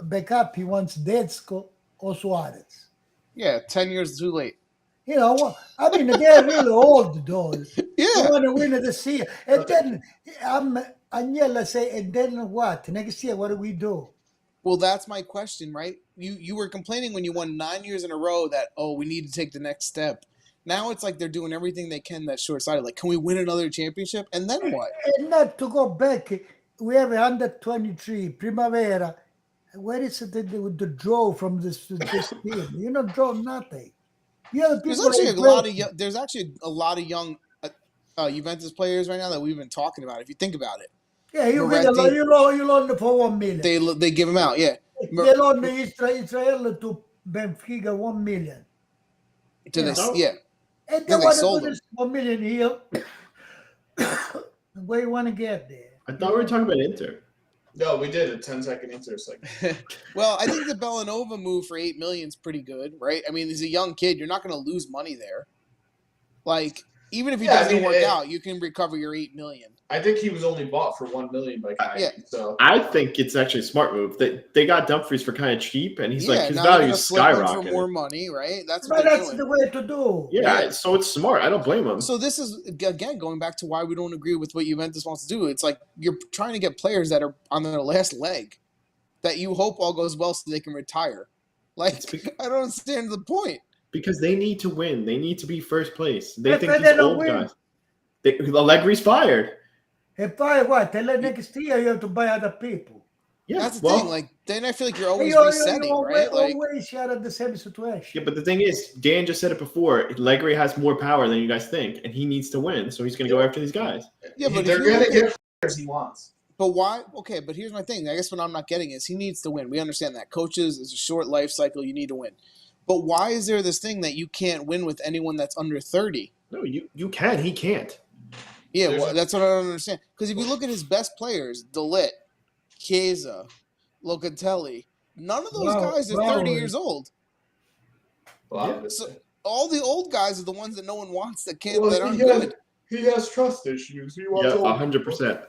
backup he wants Detsko or Suarez. Yeah, 10 years too late. I mean, they're really old, though. Yeah. They want to win this year. And then Agnella say, and then what? Next year, what do we do? Well, that's my question, right? You were complaining when you won 9 years in a row that, we need to take the next step. Now it's like they're doing everything they can that's short-sighted. Can we win another championship? And then what? And not to go back, we have under 23, Primavera, Where is the draw from this team? You don't draw nothing. The other There's people actually are a lot great. of there's actually a lot of young Juventus players right now that we've been talking about. If you think about it, Yeah, you get Moretti, you loan for 1 million. they give them out. Yeah, They loan Israel to Benfica 1 million. do they? No. Yeah, And they then they want to do sold them. this 1 million here. Where you want to get there? I thought we were talking about Inter. No, we did a 10-second Inter segment. Well, I think the Bellanova move for $8 million is pretty good, right? I mean, he's a young kid. You're not going to lose money there. Like, even if he doesn't work out, you can recover your $8 million. I think he was only bought for $1 million by Kai. Yeah. So I think it's actually a smart move. They got Dumfries for kind of cheap, and he's like his now they're value gonna is flip him skyrocketing. for more money, right? That's what But they're that's doing. the way to do. Yeah, so it's smart. I don't blame him. So this is, again, going back to why we don't agree with what Juventus wants to do. It's like you're trying to get players that are on their last leg that you hope all goes well so they can retire. Like, I don't understand the point. Because they need to win. They need to be first place. They But think they these don't old win. guys. Allegri's fired. If I what? Tell them next year you have to buy other people. Yeah, That's the thing. Like, then I feel like you're always You resetting, right? Like, always share the same situation. Yeah, but the thing is, Dan just said it before. Allegri has more power than you guys think, and he needs to win, so he's going to go after these guys. yeah, but they're going to get players he wants. But why? Okay, but here's my thing. I guess what I'm not getting is he needs to win. We understand that. Coaches is a short life cycle. You need to win. But why is there this thing that you can't win with anyone that's under 30? No, you can. He can't. Yeah, well, that's what I don't understand. Because if you look at his best players, Delit, Chiesa, Locatelli, none of those guys are 30 years old. So all the old guys are the ones that no one wants that aren't good. He has trust issues. He wants 100%.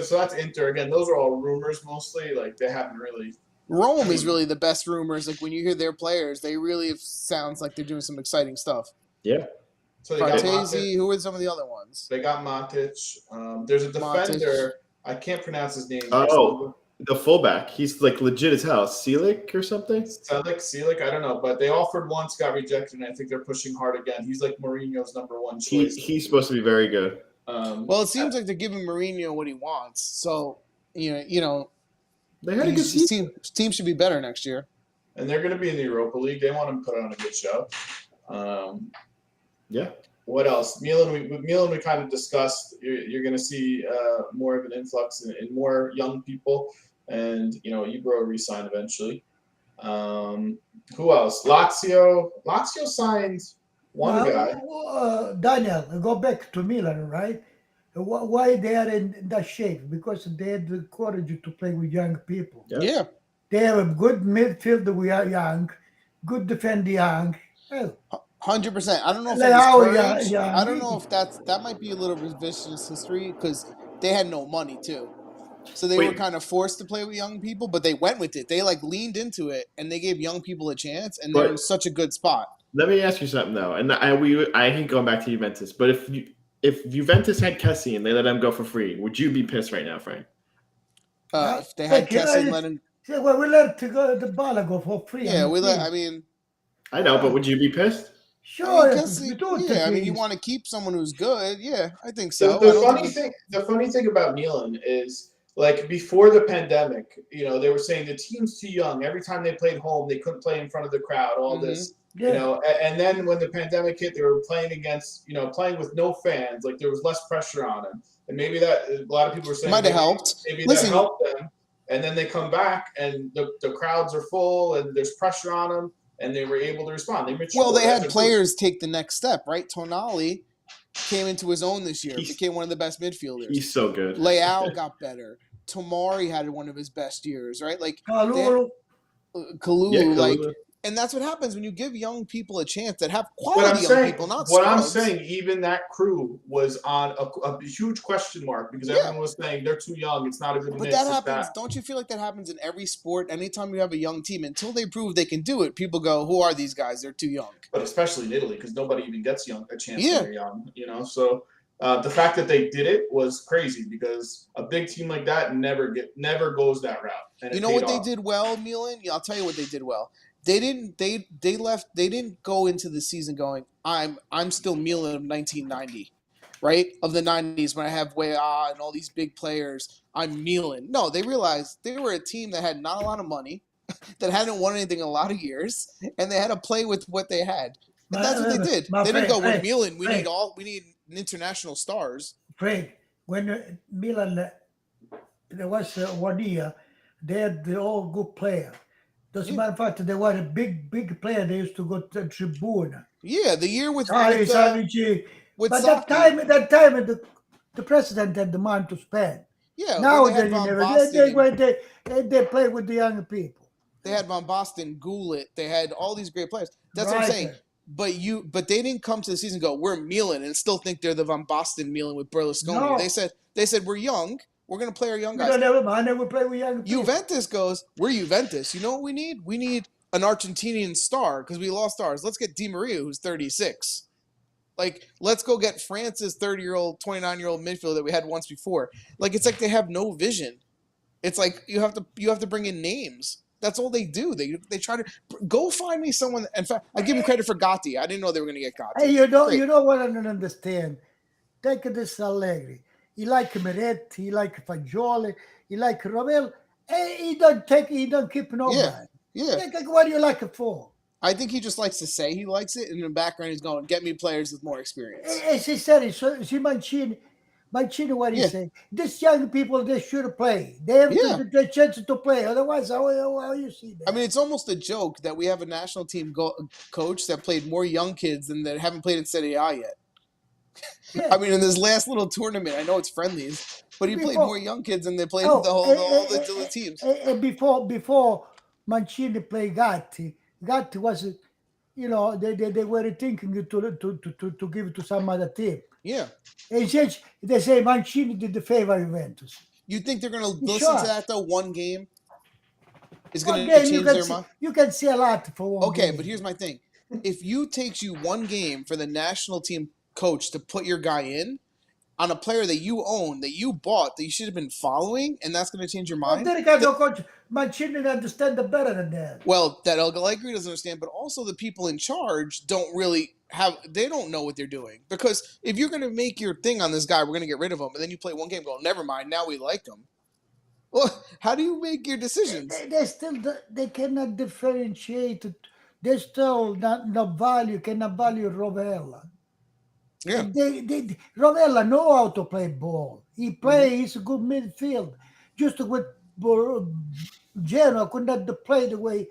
So that's Inter again. Those are all rumors mostly. Like they haven't really. Rome is really the best rumors. Like when you hear their players, they really sounds like they're doing some exciting stuff. Yeah. So they Frattesi, who are some of the other ones? They got Matic. There's a defender. I can't pronounce his name. Oh, the fullback. He's like legit as hell. Selic or something? Selic, I don't know. But they offered once, got rejected, and I think they're pushing hard again. He's like Mourinho's number one choice. He's supposed to be very good. Well, it seems like they're giving Mourinho what he wants. So, you know, they had a good season. Team should be better next year. And they're going to be in the Europa League. They want to put on a good show. Yeah. What else? Milan, we kind of discussed. You're going to see more of an influx in more young people, and Ibra re-signed eventually. Who else? Lazio signed one guy. Daniel, go back to Milan, right? Why they are in that shape? Because they had the courage to play with young people. Yeah. They have a good midfield. We are young, good defender, young. 100%. I don't know if it was courage. I don't know if that might be a little revisionist history because they had no money too. So they were kind of forced to play with young people, but they went with it. They leaned into it and they gave young people a chance, and they're in such a good spot. Let me ask you something though, and I hate going back to Juventus, but if Juventus had Kessie and they let him go for free, would you be pissed right now, Frank? If they had Kessie and let him. Yeah, well, we let the Bala go for free. Yeah, I mean. I know, but would you be pissed? Sure. I mean, you want to keep someone who's good. Yeah, I think so. The funny thing about Milan is, like, before the pandemic, they were saying the team's too young. Every time they played home, they couldn't play in front of the crowd. All this, and then when the pandemic hit, they were playing playing with no fans. Like there was less pressure on them, and maybe that a lot of people were saying might have helped. Maybe that helped them. And then they come back, and the crowds are full, and there's pressure on them, and they were able to respond. They had players take the next step, right? Tonali came into his own this year, became one of the best midfielders. He's so good. Leao got better. Tomori had one of his best years, right? Like Kalulu, and that's what happens when you give young people a chance that have quality people, not what scrubs. I'm saying, even that crew was on a huge question mark because everyone was saying they're too young. It's not a good mix. But that happens. Don't you feel like that happens in every sport? Anytime you have a young team, until they prove they can do it, people go, "Who are these guys? They're too young." But especially in Italy, because nobody even gets a chance when they're young. So the fact that they did it was crazy because a big team like that never goes that route. And you know what they did well, Milan? I'll tell you what they did well. They didn't go into the season going, I'm still Milan of 1990, right, of the 90s when I have Weah and all these big players, I'm Milan. No, they realized they were a team that had not a lot of money, that hadn't won anything in a lot of years, and they had to play with what they had. And that's what they did. My They didn't friend, go, we're Milan, we Frank, need international stars. Frank, when Milan, there was 1 year, they had the all good player. Doesn't Yeah. matter fact, they were a big player. They used to go to the tribune. Yeah, the year Charlie Savage. with But Saki. that time, the president had the money to spend. Yeah, Now when they had they Von never. Basten, They play with the young people. they had Von Basten, Goulet, they had all these great players. That's what I'm Right. saying. But they didn't come to the season and go, we're Milan, and still think they're the Von Basten Milan with Berlusconi. No. They said we're young, we're gonna play our young We guys. don't have money. We play with young people. Juventus goes, we're Juventus. You know what we need? We need an Argentinian star because we lost ours. Let's get Di Maria, who's 36. Like, let's go get France's 30-year-old, 29-year-old midfielder that we had once before. Like, it's like they have no vision. It's like you have to bring in names. That's all they do. They try to go find me someone. In fact, I give them credit for Gatti. I didn't know they were going to get Gatti. Hey, you Great. know what I don't understand? Take this Allegri. He like Meretti, he like Fagioli, he like Ravel. Hey, he don't keep nobody. Yeah. What do you like it for? I think he just likes to say he likes it, and in the background he's going, get me players with more experience. As he said, see Mancini, what he say? These young people, they should play. They have the chance to play. Otherwise, how you see that? I mean, it's almost a joke that we have a national team coach that played more young kids than that haven't played in Serie A yet. Yeah. I mean, in this last little tournament, I know it's friendlies, but he played more young kids than they played all the teams. And before Mancini played Gatti was, they were thinking to give it to some other team. Yeah. And since they say Mancini did the favor Juventus. You think they're going to listen to that, though? One game is going to change their mind? You can see a lot for one game. Okay, but here's my thing. If you takes you one game for the national team coach to put your guy in on a player that you own, that you bought, that you should have been following, and that's going to change your mind? Coach Mancini understand it better than that. Well, that Allegri doesn't understand, but also the people in charge don't really they don't know what they're doing. Because if you're going to make your thing on this guy, we're going to get rid of him, and then you play one game, go, never mind, now we like him. Well, how do you make your decisions? They cannot differentiate. They still not value, cannot value Rovella. Yeah. Rovella know how to play ball. He plays a good midfield. Just with Genoa could not play the way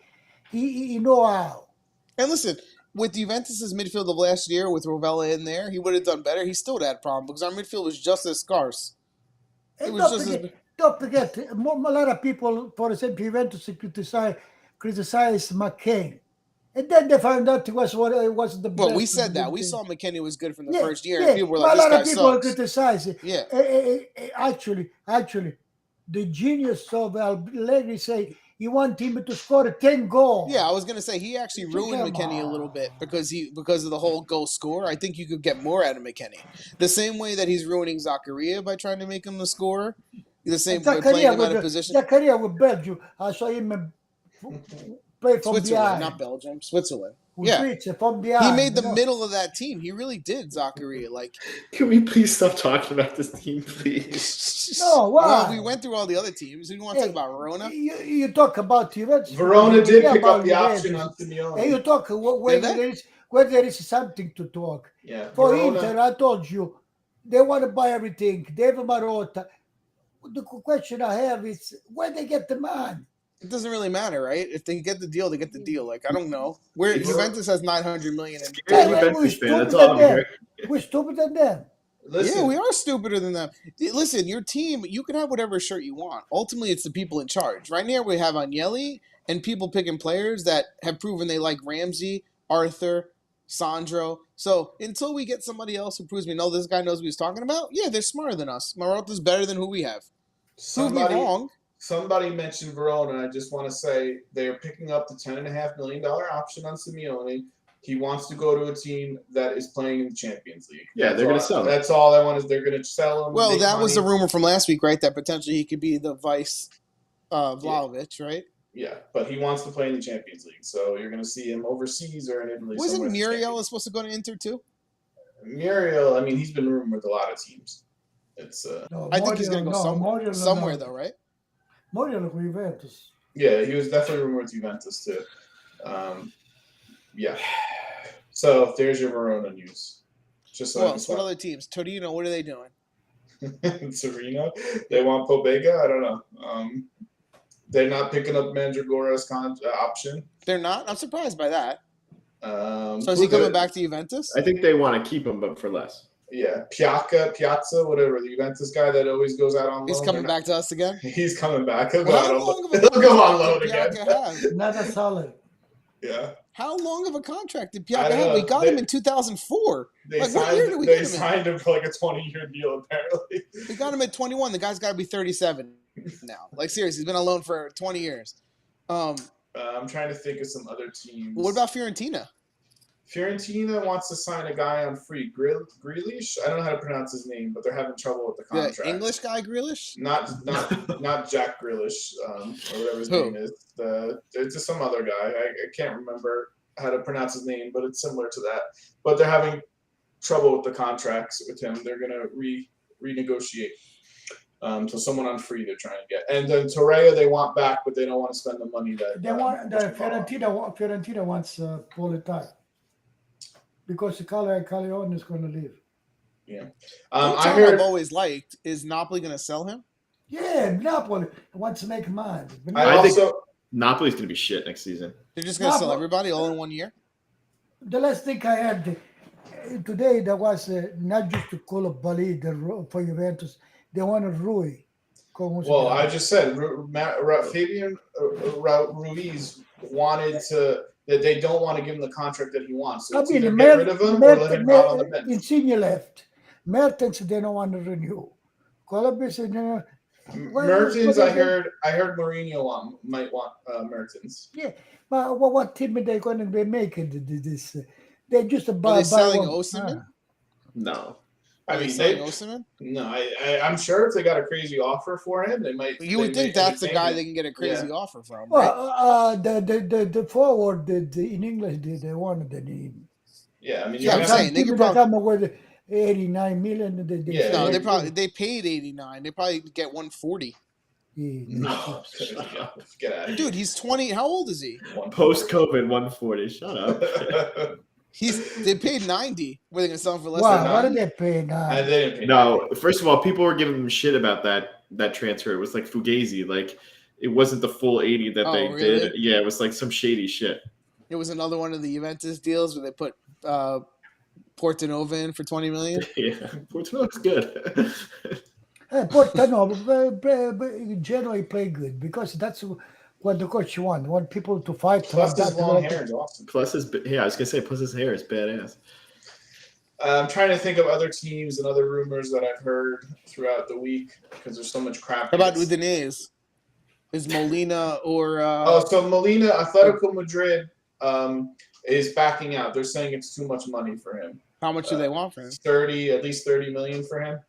he know how. And listen, with Juventus' midfield of last year, with Rovella in there, he would have done better. He still would have had a problem because our midfield was just as scarce. Don't forget, a lot of people, for example, Juventus criticize McCain. And then they found out it was the best. Well, we said that. We saw McKennie was good from the first year, Yeah. and people were like, this guy sucks. A lot of people criticize it. Yeah. Actually, the genius of Allegri say he want him to score 10 goals. Yeah, I was going to say, he actually ruined McKennie a little bit because of the whole goal score. I think you could get more out of McKennie. The same way that he's ruining Zakaria by trying to make him the scorer. The same way playing him out of position. Zakaria with Belgium. I saw him play from Switzerland, behind. not Belgium. Switzerland. From behind. He made the middle of that team. He really did, Zakaria. Can we please stop talking about this team, please? No, why? Well, we went through all the other teams. We want to talk about Verona. You talk about Juventus. Verona did pick up the option on Simeone. And you talk where there is something to talk. Yeah. For Verona, Inter, I told you, they want to buy everything. They have Marotta. The question I have is where they get the money. It doesn't really matter, right? If they get the deal, they get the deal. I don't know. Juventus has $900 million. We're stupid than them. listen, Yeah, we are stupider than them. Listen, your team, you can have whatever shirt you want. Ultimately, it's the people in charge. Right now, we have Agnelli and people picking players that have proven they like Ramsey, Arthur, Sandro. So until we get somebody else who proves me, no, this guy knows what he's talking about, yeah, they're smarter than us. Marotta's better than who we have. Prove me wrong. Somebody mentioned Verona, and I just want to say they're picking up the $10.5 million option on Simeone. He wants to go to a team that is playing in the Champions League. Yeah, they're going to sell him. That's all I want is they're going to sell him. Well, that was the rumor from last week, right? That potentially he could be the vice Vlahovic, right? Yeah, but he wants to play in the Champions League, so you're going to see him overseas or in Italy. Wasn't Muriel supposed to go to Inter too? Muriel, I mean, he's been rumored with a lot of teams. It's No, I think he's going to go Muriel, somewhere though, right? Muriel with Juventus. Yeah, he was definitely rumored with Juventus too. Yeah. So there's your Verona news. Just so Who else? What other teams? Torino, what are they doing? Serena, they want Pobega. I don't know. They're not picking up Mandragora's option. They're not? I'm surprised by that. So is who he coming the- back to Juventus? I think they want to keep him, but for less. Yeah, Piazza, whatever, the Juventus guy that always goes out on loan. He's coming back to us again? He's coming back. He'll Well, go on loan did again. Piazza have? Not a solid. Yeah. How long of a contract did I Piazza don't have? know. We got him in 2004. They Like, signed, what year did we they get him in? signed him for like a 20-year deal, apparently. We got him at 21. The guy's got to be 37 now. Like, seriously, he's been on loan for 20 years. I'm trying to think of some other teams. What about Fiorentina? Fiorentina wants to sign a guy on free. Grealish? I don't know how to pronounce his name, but they're having trouble with the contract. The English guy, Grealish? Not Jack Grealish, or whatever his name is. It's just some other guy. I can't remember how to pronounce his name, but it's similar to that. But they're having trouble with the contracts with him. They're gonna renegotiate. So someone on free they're trying to get, and then Torreira they want back, but they don't want to spend the money that They want the Fiorentina wants Politano because Callejon is going to leave. Yeah. I heard I've always liked is Napoli going to sell him? Yeah, Napoli wants to make money. I think Napoli's going to be shit next season. They're just going to sell everybody all in 1 year? The last thing I heard today, there was not just to call up Bali for Juventus. They wanted Rui. Well, I just said Fabian Ruiz wanted to. That they don't want to give him the contract that he wants. So either get rid of him or let him out on the bench. Insigne left. Mertens they don't want to renew. Columbus said no. Mertens, I heard Mourinho might want Mertens. Yeah, but what team are they going to be making this? They're just about. Are they selling Osimhen? No. I mean, Osimhen? No, I'm sure if they got a crazy offer for him, they might. You would think that's the guy they can get a crazy offer from. Well, the forward in English they wanted the name. Yeah, I mean, yeah, I'm saying they could probably come with 89 million. No, they paid 89. They probably get 140. No, get out of here. Dude, he's 20. How old is he? Post COVID 140. Shut up. They paid 90. Were they gonna sell him for less wow, than 90? What did they pay now? They didn't pay no, first of all, people were giving them shit about that transfer. It was like Fugazi. Like it wasn't the full 80 that they really? did. Yeah, it was like some shady shit. It was another one of the Juventus deals where they put Portanova in for 20 million. Yeah, Portanova's good. Portanova generally play good because that's what the coach want people to fight. Plus his long hair is awesome. Plus his I was gonna say plus his hair is badass. I'm trying to think of other teams and other rumors that I've heard throughout the week because there's so much crap. How about Udinese? Is Molina or? So Molina, Atletico Madrid is backing out. They're saying it's too much money for him. How much do they want for him? At least 30 million for him.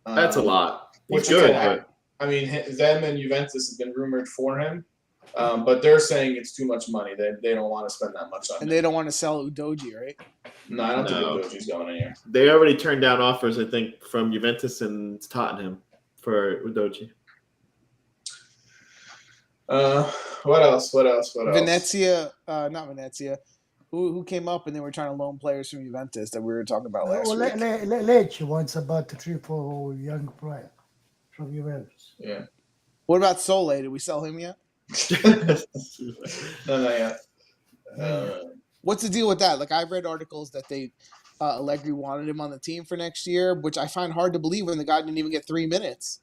That's a lot. Which good. I mean, them and Juventus have been rumored for him, but they're saying it's too much money. They don't want to spend that much on him. And they don't want to sell Udogie, right? No, I don't think Udogie's going anywhere. They already turned down offers, I think, from Juventus and Tottenham for Udogie. What else? Venezia, not Venezia. Who came up and they were trying to loan players from Juventus that we were talking about last week? Lecce wants about 3-4 young players from Juventus. Yeah. What about Sole? Did we sell him yet? No, not yet. What's the deal with that? Like I've read articles that Allegri wanted him on the team for next year, which I find hard to believe when the guy didn't even get 3 minutes.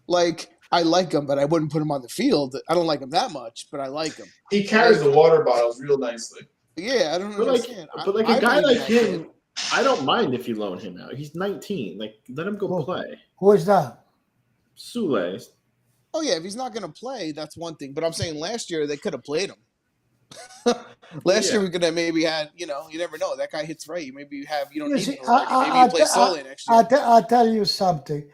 Like I like him, but I wouldn't put him on the field. I don't like him that much, but I like him. He carries the water bottles real nicely. Yeah, I don't understand. But a guy like him, I don't mind if you loan him out. He's 19. Like let him go play. Who is that? Sule. Oh yeah, if he's not going to play, that's one thing. But I'm saying last year they could have played him. Last year we could have maybe had, you never know. That guy hits right. Maybe you don't need him already. Maybe you play Sole next year. I'll tell you something.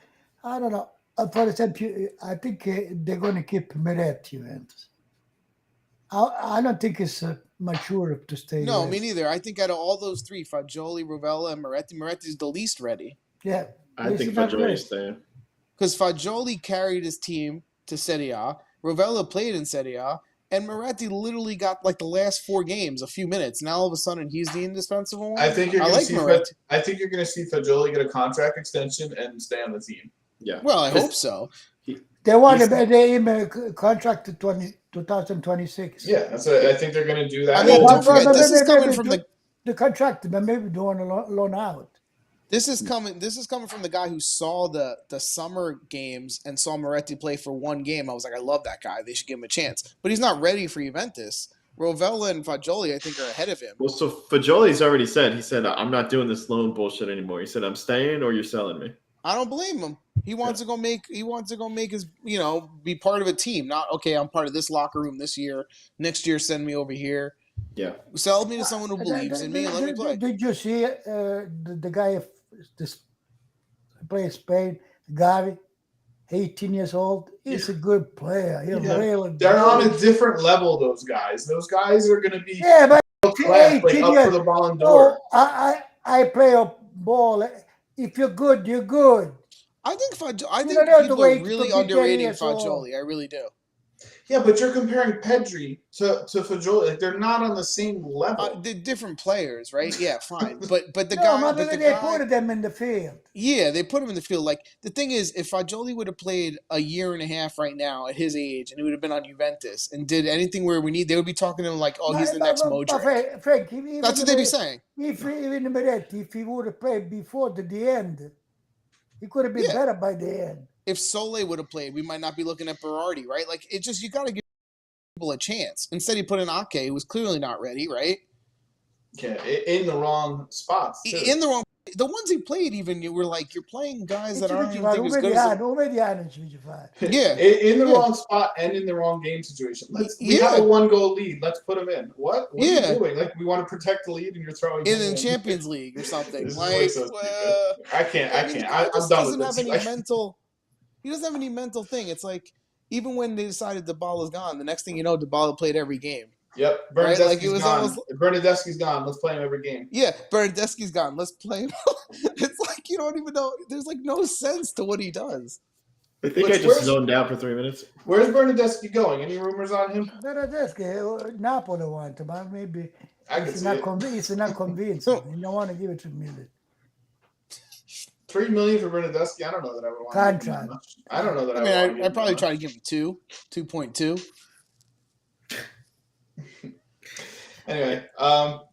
I don't know. For example, I think they're going to keep Meret Juventus. I don't think it's mature to stay. No, there. me neither. I think out of all those three, Fagioli, Rovella, and Moretti's the least ready. Yeah, I think he's not ready. Fagioli's staying. Because Fagioli carried his team to Serie A, Rovella played in Serie A, and Moretti literally got like the last 4 games, a few minutes. Now all of a sudden he's the indispensable one. I think you're I going like to see. Moretti. I think you're going to see Fagioli get a contract extension and stay on the team. Yeah. Well, I hope so. They want him a contract to 2026. Yeah, that's what I think they're going to do that. I mean, don't forget, this is coming from the contract, but maybe doing a loan out. This is coming from the guy who saw the summer games and saw Moretti play for 1 game. I was like, I love that guy. They should give him a chance. But he's not ready for Juventus. Rovella and Fagioli, I think, are ahead of him. Well, so Fagioli's already said, I'm not doing this loan bullshit anymore. He said, I'm staying or you're selling me. I don't blame him. He wants to go make his, be part of a team. Not, okay, I'm part of this locker room this year. Next year, send me over here. Yeah. Sell me to someone who believes in me and let me play. Did you see the guy this play in Spain, Gavi, 18 years old? He's a good player. They're on a different level, those guys. Those guys are going to be but up for the Ballon d'Or. I play a ball. If you're good, you're good. I think people are really underrating Fagioli. I really do. Yeah, but you're comparing Pedri to Fagioli. Like, they're not on the same level. They're different players, right? Yeah, fine. But the They put them in the field. Yeah, they put him in the field. Like, the thing is, if Fagioli would have played a year and a half right now at his age, and he would have been on Juventus and did anything where we need, they would be talking to him like, "Oh, he's the next Modric." Frank, that's what they'd be saying. If he would have played before the end, he could have been better by the end. If Sole would have played, we might not be looking at Berardi, right? Like, it just, you got to give people a chance. Instead, he put in Ake, who was clearly not ready, right? Yeah, in the wrong spots. Too. In the wrong. The ones he played, even, you were like, you're playing guys that aren't even as good as Yeah, in the wrong spot and in the wrong game situation. We have a 1-goal lead. Let's put him in. What are you doing? Like, we want to protect the lead, and you're throwing him in Champions League or something. Like, I can't. I'm done with this. He doesn't have any mental thing. It's like, even when they decided Dybala's gone, the next thing you know, Dybala played every game. Yep, Bernadeschi's gone. Bernadeschi's gone. Let's play him every game. Yeah, Bernadeschi's gone. Let's play him. It's like, you don't even know. There's like no sense to what he does. I think I just zoned out for 3 minutes. Where's Bernadeschi going? Any rumors on him? Bernadeschi, Napoli want him, but maybe he's not convinced. You don't want to give it to Milan. $3 million for Bernadeschi. I don't know that I would want contract. I don't know that. I mean, I'd probably try to give him 2.2. Anyway,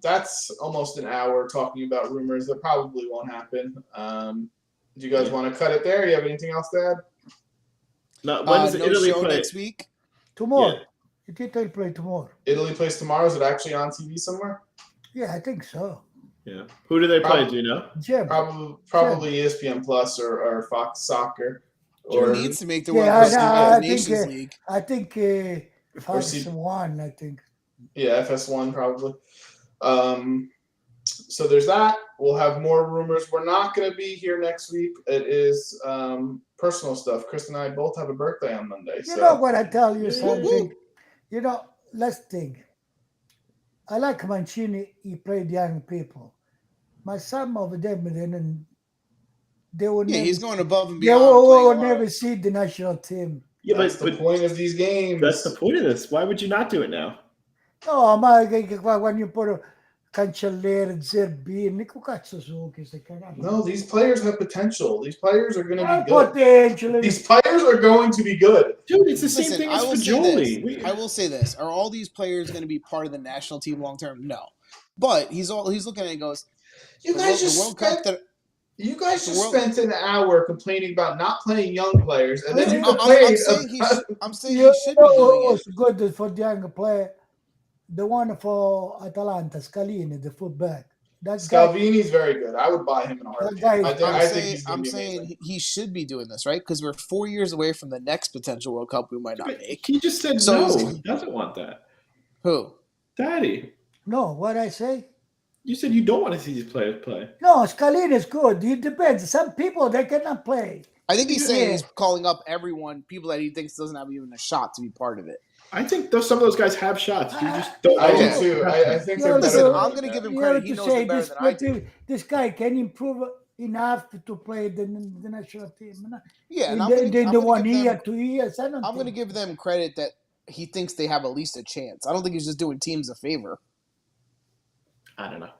that's almost an hour talking about rumors that probably won't happen. Do you guys want to cut it there? You have anything else to add? No. When does Italy play next week? Tomorrow. Yeah. Italy play tomorrow. Italy plays tomorrow. Is it actually on TV somewhere? Yeah, I think so. Yeah. Who do they play? Do you know? Probably ESPN Plus or Fox Soccer. Or needs to make the Nations League. I think Fox 1. I think. Yeah, FS1 probably. So there's that. We'll have more rumors. We're not going to be here next week. It is personal stuff. Chris and I both have a birthday on Monday. You know what I tell you something? You know, let's think. I like Mancini. He played young people. Some of them, and they will never, he's going above and beyond. They will never see the national team. Yeah, that's the point of these games. That's the point of this. Why would you not do it now? No, ma when you put a Cancelliere, Zerbini, no, these players have potential. These players are going to be good. Potential. These players are going to be good. Dude, it's the same thing as Fagioli. I will say this. Are all these players going to be part of the national team long term? No. But he's looking at it and goes, You guys just spent an hour complaining about not playing young players, and then I'm saying he should be doing it. What's good for the young player? The one for Atalanta, Scalini, the fullback. Scalvini's very good. I would buy him in a heartbeat. I'm saying he should be doing this, right? Because we're 4 years away from the next potential World Cup we might not make. He just said no. He doesn't want that. Who? Daddy. No, what I say? You said you don't want to see these players play. No, Scalini is good. It depends. Some people, they cannot play. I think he's saying he's calling up everyone, people that he thinks doesn't have even a shot to be part of it. I think some of those guys have shots. You just don't. I Yeah. do too. I think they're Listen, better. I'm gonna give him credit. He knows it better than I do. This guy can improve enough to play the national team. Yeah, and In the 1 year, 2 years, I don't I'm going to think. give them credit that he thinks they have at least a chance. I don't think he's just doing teams a favor. I don't know.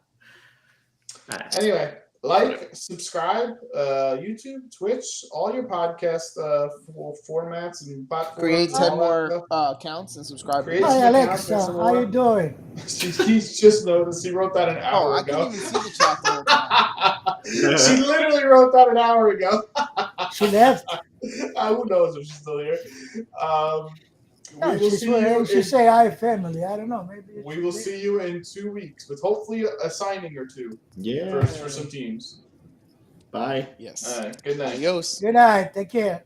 Anyway, subscribe, YouTube, Twitch, all your podcast formats and platforms. Create and 10 all more that stuff. accounts and subscribe. Create Hi, some Alexa. accounts, How you doing? He's just noticed. He wrote that an hour I ago. couldn't even see the chat the whole time. She literally wrote that an hour ago. She left. Who knows if she's still here? Yeah, we will see you. she say hi, family. I don't know. Maybe We will see you in 2 weeks with hopefully a signing or two. Yeah. For some teams. Bye. Yes. All right. Good night. Adios. Good night. Take care.